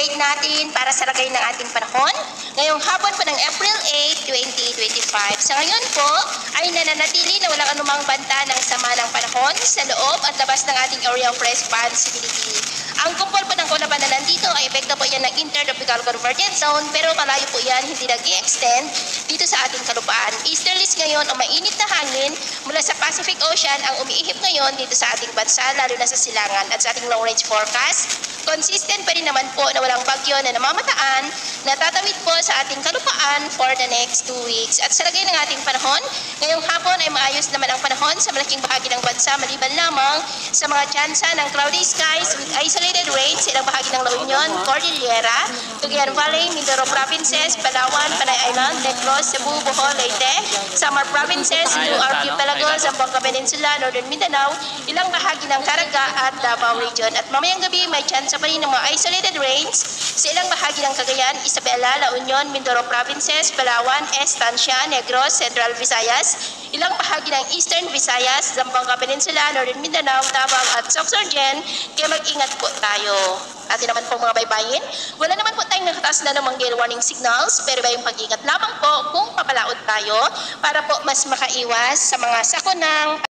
update natin para sa lagay ng ating panahon ngayong hapon po ng April 8, 2025. Sa ngayon po ay nananatili na walang anumang banta ng sama ng panahon sa loob at labas ng ating area of responsibility. Ang kumpol po ng kulaban na nandito ay epekto po yan ng Intertropical Convergence Zone, pero malayo po yan, hindi nag-i-extend dito sa ating kalupaan. Easterlies ngayon o mainit na hangin mula sa Pacific Ocean ang umiihip ngayon dito sa ating bansa, lalo na sa silangan. At sa ating long range forecast, consistent pa rin naman po na walang bagyo na namamataan na tatawid po sa ating kalupaan for the next 2 weeks. At sa lagay ng ating panahon, ngayong hapon ay maayos naman ang panahon sa malaking bahagi ng bansa, maliban lamang sa mga tsansa ng cloudy skies with isolated rain sa ilang bahagi ng La Union, Cordillera, Cagayan Valley, Mindoro Provinces, Palawan, Panay Island, Negros, Cebu, Bohol, Leyte, Samar Provinces, New Archipelago, Zamboanga Peninsula, Northern Mindanao, ilang bahagi ng Caraga at Davao Region. At mamayang gabi may tsansa pa rin ng mga isolated rains sa ilang bahagi ng Cagayan, Isabela, La Union, Mindoro Provinces, Palawan, Estancia, Negros, Central Visayas, ilang bahagi ng Eastern Visayas, Zamboanga Peninsula, Northern Mindanao, Davao at Sorsogon, kaya mag-ingat po tayo. Atin naman po mga baybayin, wala naman po tayong nakataas na namang gale warning signals, pero ba yung pag-ingat lamang po kung papalaot tayo para po mas makaiwas sa mga sakonang